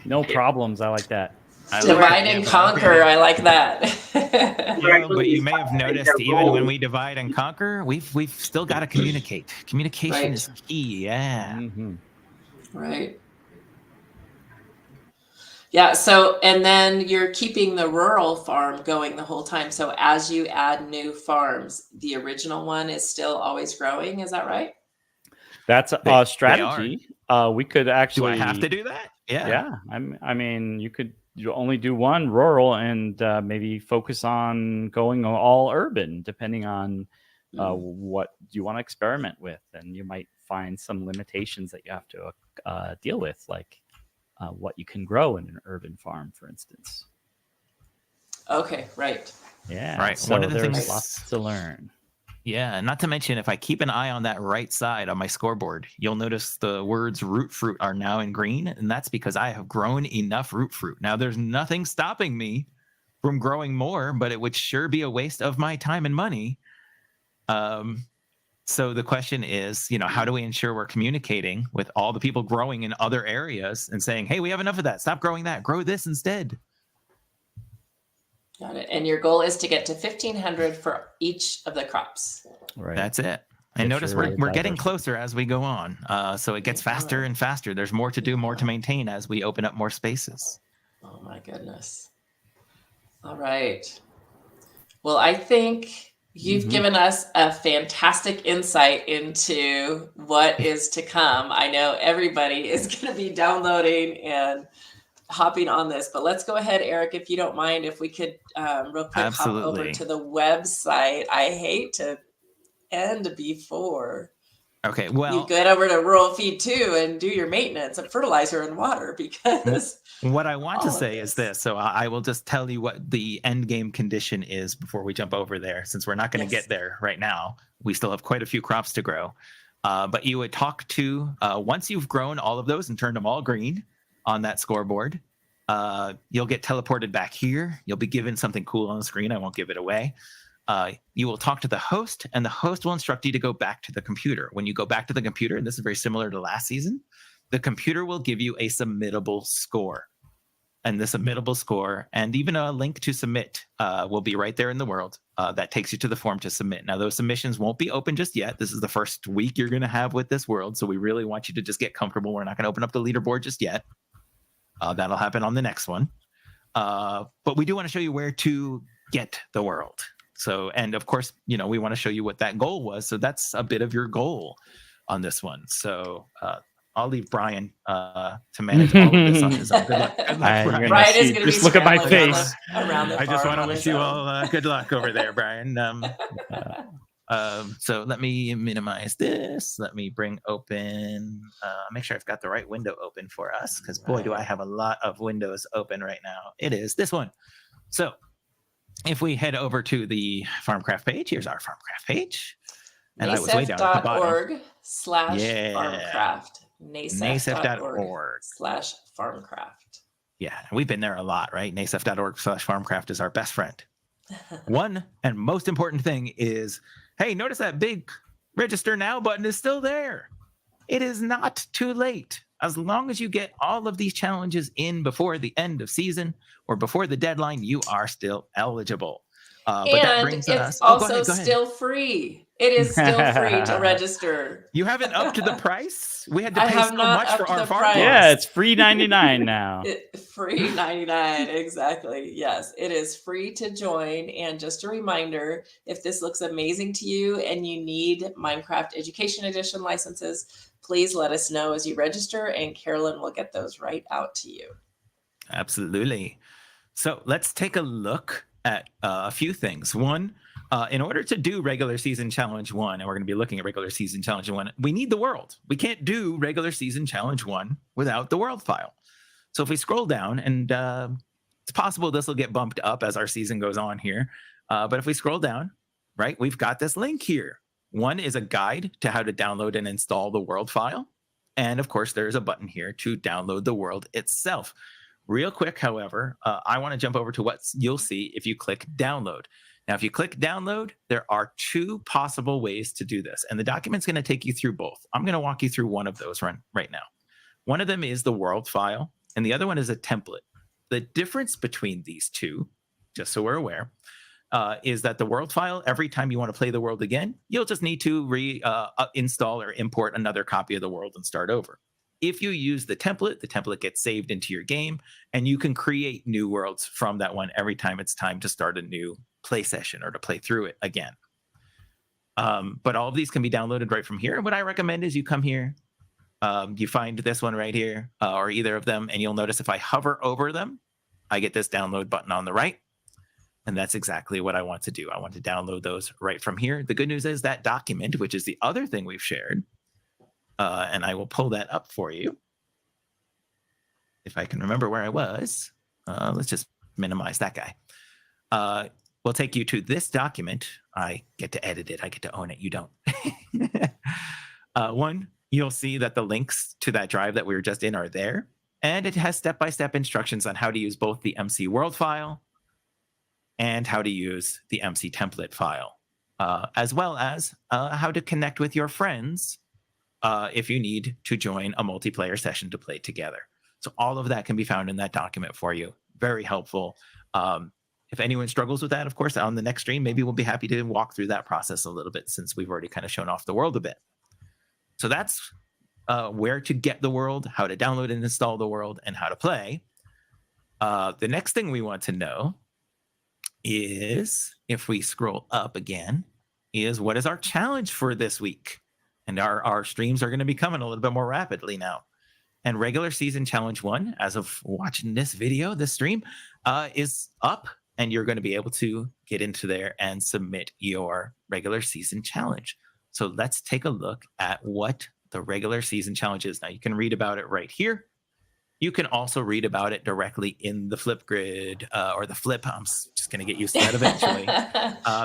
No problems. I like that. Divide and conquer. I like that. But you may have noticed, even when we divide and conquer, we've still got to communicate. Communication Right. is key. Yeah. Mm-hmm. Right. Yeah. So, and then you're keeping the rural farm going the whole time. So as you add new farms, the original one is still always growing. Is that right? That's a strategy. We could actually. Do I have to do that? Yeah. Yeah. I mean, you only do one rural and maybe focus on going all urban, depending on what you want to experiment with, and you might find some limitations that you have to deal with, like what you can grow in an urban farm, for instance. Okay. Right. Yeah. Right. So One of the there's things- lots to learn. Yeah, not to mention, if I keep an eye on that right side on my scoreboard, you'll notice the words root fruit are now in green, and that's because I have grown enough root fruit. Now, there's nothing stopping me from growing more, but it would sure be a waste of my time and money. So the question is, how do we ensure we're communicating with all the people growing in other areas and saying, hey, we have enough of that. Stop growing that. Grow this instead. Got it. And your goal is to get to 1,500 for each of the crops. Right. That's it. And notice we're getting closer as we go on. So it gets faster and faster. There's more to do, more to maintain as we open up more spaces. Oh my goodness. All right. Well, I think you've given us a fantastic insight into what is to come. I know everybody is going to be downloading and hopping on this, but let's go ahead, Eric, if you don't mind, if we could real quick hop over to the website. I hate to end before you get over to Rural Feed 2 and do your maintenance of fertilizer and water, because what I want to say is this. So I will just tell you what the end game condition is before we jump over there, since we're not going to get there right now. We still have quite a few crops to grow. But you would talk to, once you've grown all of those and turned them all green on that scoreboard, you'll get teleported back here. You'll be given something cool on the screen. I won't give it away. You will talk to the host, and the host will instruct you to go back to the computer. When you go back to the computer, and this is very similar to last season, the computer will give you a submittable score. And the submittable score, and even a link to submit, will be right there in the world. That takes you to the form to submit. Now, those submissions won't be open just yet. This is the first week you're going to have with this world, so we really want you to just get comfortable. We're not going to open up the leaderboard just yet. That'll happen on the next one. But we do want to show you where to get the world. So, and of course, we want to show you what that goal was. So that's a bit of your goal on this one. So I'll leave Brian to manage all of this on his own. Good luck. Brian is going to just look at my face. Around the I just want to farm wish you all good luck over there, Brian. So let me minimize this. Let me bring open, make sure I've got the right window open for us, because boy, do I have a lot of windows open right now. It is this one. So if we head over to the Farmcraft page, here's our Farmcraft page. And I was way down at the bottom. NASEF.org/Farmcraft. NASEF.org/Farmcraft. Yeah, we've been there a lot, right? NASEF.org/Farmcraft is our best friend. One and most important thing is, hey, notice that big register now button is still there. It is not too late. As long as you get all of these challenges in before the end of season or before the deadline, you are still eligible. But that brings us. It's also still free. It is still free to register. You haven't upped the price? We had to pay so much for our farm. Yeah, it's free 99 now. Free 99, exactly. Yes, it is free to join. And just a reminder, if this looks amazing to you and you need Minecraft Education Edition licenses, please let us know as you register, and Carolyn will get those right out to you. Absolutely. So let's take a look at a few things. One, in order to do regular season challenge 1, and we're going to be looking at regular season challenge 1, we need the world. We can't do regular season challenge 1 without the world file. So if we scroll down, and it's possible this will get bumped up as our season goes on here, but if we scroll down, right, we've got this link here. One is a guide to how to download and install the world file. And of course, there's a button here to download the world itself. Real quick, however, I want to jump over to what you'll see if you click download. Now, if you click download, there are 2 possible ways to do this, and the document's going to take you through both. I'm going to walk you through one of those right now. One of them is the world file, and the other one is a template. The difference between these two, just so we're aware, is that the world file, every time you want to play the world again, you'll just need to install or import another copy of the world and start over. If you use the template gets saved into your game, and you can create new worlds from that one every time it's time to start a new play session or to play through it again. But all of these can be downloaded right from here. And what I recommend is you come here, you find this one right here, or either of them, and you'll notice if I hover over them, I get this download button on the right. And that's exactly what I want to do. I want to download those right from here. The good news is that document, which is the other thing we've shared, and I will pull that up for you. If I can remember where I was, let's just minimize that guy. We'll take you to this document. I get to edit it. I get to own it. You don't. One, you'll see that the links to that drive that we were just in are there. And it has step-by-step instructions on how to use both the MC world file and how to use the MC template file, as well as how to connect with your friends if you need to join a multiplayer session to play together. So all of that can be found in that document for you. Very helpful. If anyone struggles with that, of course, on the next stream, maybe we'll be happy to walk through that process a little bit, since we've already kind of shown off the world a bit. So that's where to get the world, how to download and install the world, and how to play. The next thing we want to know is, if we scroll up again, is what is our challenge for this week? And our streams are going to be coming a little bit more rapidly now. And regular season challenge 1, as of watching this video, this stream, is up, and you're going to be able to get into there and submit your regular season challenge. So let's take a look at what the regular season challenge is. Now, you can read about it right here. You can also read about it directly in the Flipgrid or the Flip. I'm just going to get used to that eventually.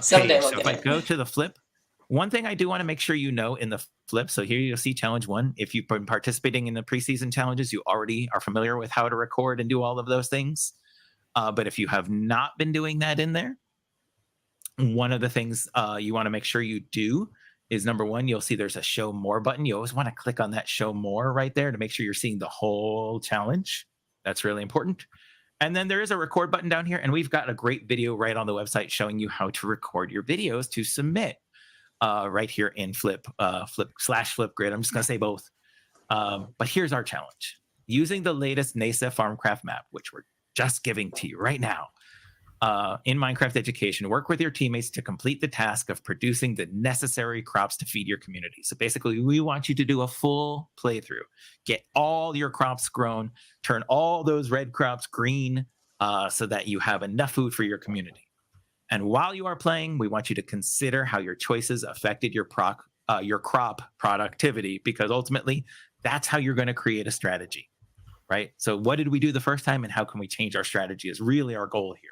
Someday page. we'll So if get I it. go to the Flip, one thing I do want to make sure you know in the Flip, so here you'll see challenge 1. If you've been participating in the preseason challenges, you already are familiar with how to record and do all of those things. But if you have not been doing that in there, one of the things you want to make sure you do is, number 1, you'll see there's a show more button. You always want to click on that show more right there to make sure you're seeing the whole challenge. That's really important. And then there is a record button down here, and we've got a great video right on the website showing you how to record your videos to submit right here in Flipgrid. I'm just going to say both. But here's our challenge. Using the latest NASA Farmcraft map, which we're just giving to you right now, in Minecraft Education, work with your teammates to complete the task of producing the necessary crops to feed your community. So basically, we want you to do a full playthrough. Get all your crops grown, turn all those red crops green so that you have enough food for your community. And while you are playing, we want you to consider how your choices affected your crop productivity, because ultimately, that's how you're going to create a strategy, right? So what did we do the first time, and how can we change our strategy is really our goal here.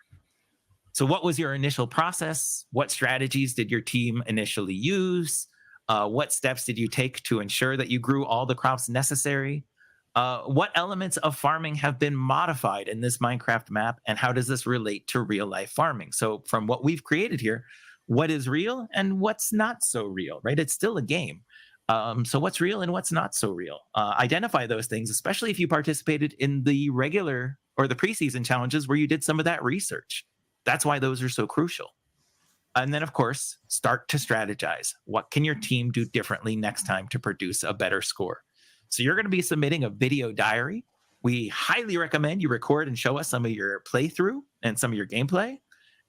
So what was your initial process? What strategies did your team initially use? What steps did you take to ensure that you grew all the crops necessary? What elements of farming have been modified in this Minecraft map, and how does this relate to real life farming? So from what we've created here, what is real and what's not so real, right? It's still a game. So what's real and what's not so real? Identify those things, especially if you participated in the regular or the preseason challenges where you did some of that research. That's why those are so crucial. And then, of course, start to strategize. What can your team do differently next time to produce a better score? So you're going to be submitting a video diary. We highly recommend you record and show us some of your playthrough and some of your gameplay,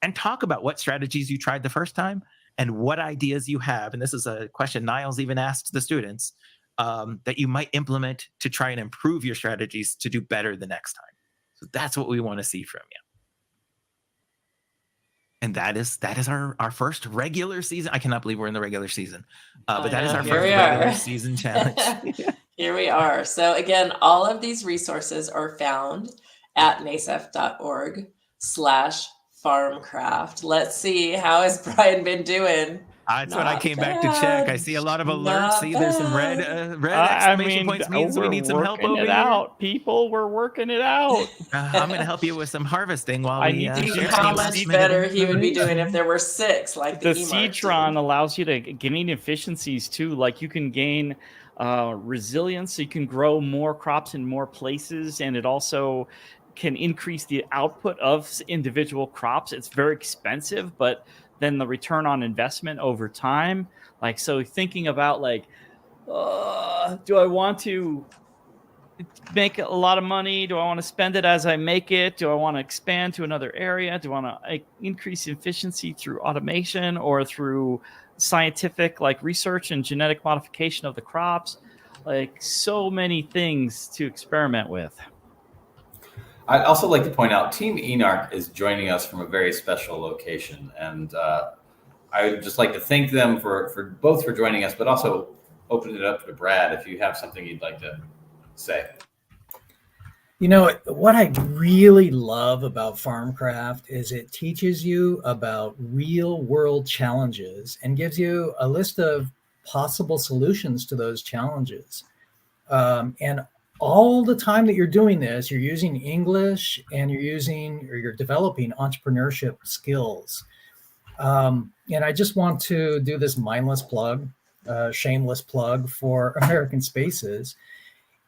and talk about what strategies you tried the first time and what ideas you have. And this is a question Niles even asked the students that you might implement to try and improve your strategies to do better the next time. So that's what we want to see from you. And that is our first regular season. I cannot believe we're in the regular season, but that is our first regular season challenge. Here we are. So again, all of these resources are found at nasef.org/farmcraft. Let's see, how has Brian been doing? That's what I came back to check. I see a lot of alerts. See, there's some red exclamation points. Means we need some help over here. Out, people. We're working it out. I'm going to help you with some harvesting while I need to see how much better he would be doing if there were 6, like the Citron allows you to gain efficiencies too. Like you can gain resilience, so you can grow more crops in more places, and it also can increase the output of individual crops. It's very expensive, but then the return on investment over time, like, so thinking about like, do I want to make a lot of money? Do I want to spend it as I make it? Do I want to expand to another area? Do I want to increase efficiency through automation or through scientific like research and genetic modification of the crops? Like, so many things to experiment with. I'd also like to point out Team Enarc is joining us from a very special location. And I would just like to thank them for both for joining us, but also open it up to Brad if you have something you'd like to say. You know, what I really love about Farmcraft is it teaches you about real world challenges and gives you a list of possible solutions to those challenges. And all the time that you're doing this, you're using English and you're developing entrepreneurship skills. And I just want to do this mindless plug, shameless plug for American Spaces.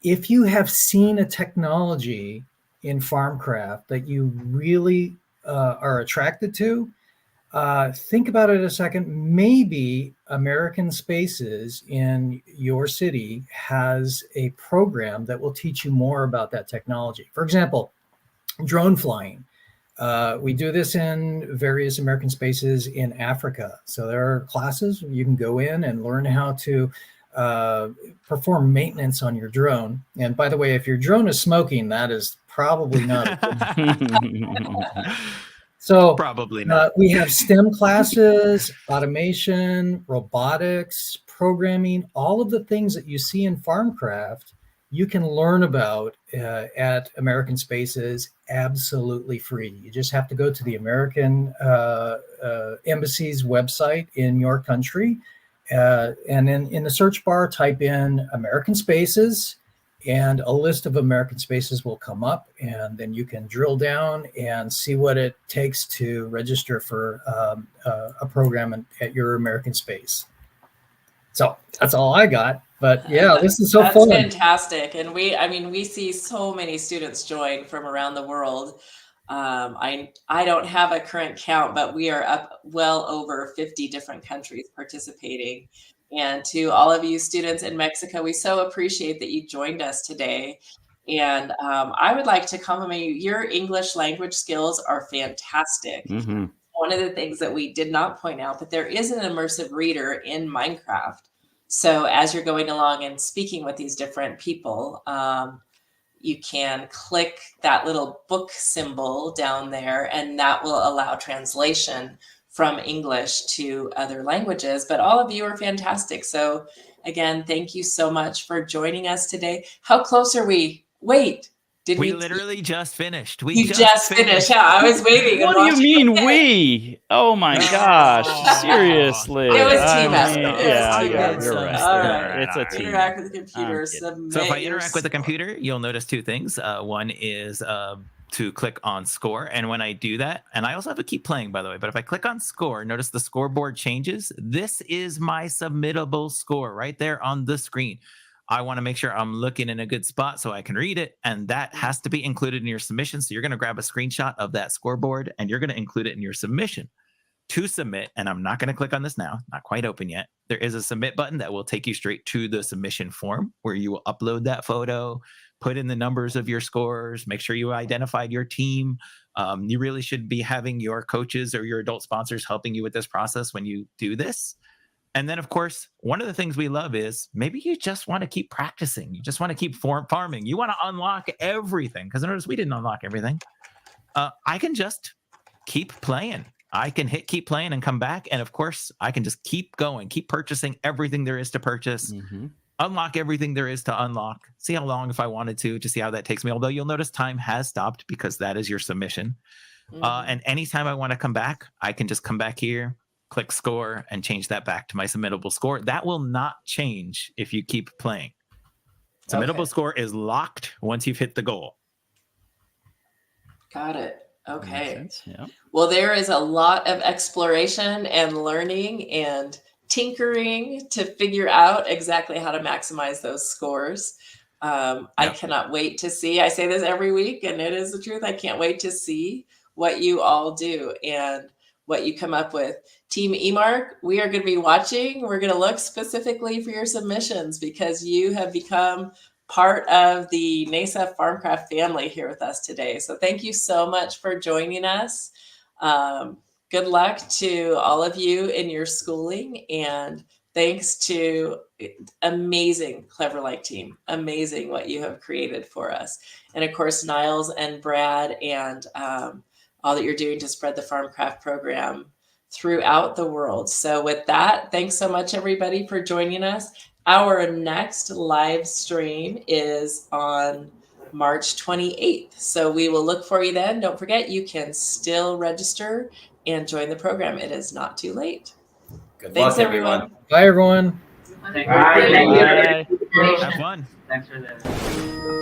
If you have seen a technology in Farmcraft that you really are attracted to, think about it a second. Maybe American Spaces in your city has a program that will teach you more about that technology. For example, drone flying. We do this in various American Spaces in Africa. So there are classes where you can go in and learn how to perform maintenance on your drone. And by the way, if your drone is smoking, that is probably not a So probably not. We have STEM classes, automation, robotics, programming, all of the things that you see in Farmcraft, you can learn about at American Spaces absolutely free. You just have to go to the American Embassy's website in your country. And then in the search bar, type in American Spaces, and a list of American Spaces will come up, and then you can drill down and see what it takes to register for a program at your American Space. So that's all I got. But yeah, this is so That's fun. Fantastic. And we see so many students join from around the world. I don't have a current count, but we are up well over 50 different countries participating. And to all of you students in Mexico, we so appreciate that you joined us today. And I would like to compliment you. Your English language skills are fantastic. Mm-hmm. One of the things that we did not point out, but there is an immersive reader in Minecraft. So as you're going along and speaking with these different people, you can click that little book symbol down there, and that will allow translation from English to other languages. But all of you are fantastic. So again, thank you so much for joining us today. How close are we? Wait, did we literally just finished. You just finished. Yeah, I was waiting. What do you mean we? Oh my gosh! Seriously, It was team effort. Yeah, Team effort. you're right. All right. It's a team. Interact with the computer. Submit So if I your interact with the computer, you'll notice two things. One is to click on score. And when I do that, and I also have to keep playing, by the way, but if I click on score, notice the scoreboard changes. This is my submittable score right there on the screen. I want to make sure I'm looking in a good spot so I can read it. And that has to be included in your submission. So you're going to grab a screenshot of that scoreboard and you're going to include it in your submission. To submit, and I'm not going to click on this now, not quite open yet. There is a submit button that will take you straight to the submission form where you will upload that photo, put in the numbers of your scores, make sure you identified your team. You really should be having your coaches or your adult sponsors helping you with this process when you do this. And then, of course, one of the things we love is maybe you just want to keep practicing. You just want to keep farming. You want to unlock everything. Because notice we didn't unlock everything. I can just keep playing. I can hit keep playing and come back. And of course, I can just keep going, keep purchasing everything there is to purchase, unlock everything there is to unlock, see how long if I wanted to see how that takes me. Although you'll notice time has stopped because that is your submission. And anytime I want to come back, I can just come back here, click score, and change that back to my submittable score. That will not change if you keep playing. Submittable score is locked once you've hit the goal. Got it. Okay. Yeah. Well, there is a lot of exploration and learning and tinkering to figure out exactly how to maximize those scores. I cannot wait to see. I say this every week, and it is the truth. I can't wait to see what you all do and what you come up with. Team eMark, we are going to be watching. We're going to look specifically for your submissions because you have become part of the NASEF Farmcraft family here with us today. So thank you so much for joining us. Good luck to all of you in your schooling, and thanks to amazing Clever Like team. Amazing what you have created for us. And of course, Niles and Brad and all that you're doing to spread the Farmcraft program throughout the world. So with that, thanks so much everybody for joining us. Our next live stream is on March 28th. So we will look for you then. Don't forget, you can still register and join the program. It is not too late. Good Thanks, luck, everyone. Bye, everyone. Thank Bye. you. Bye. Have fun. Thanks for the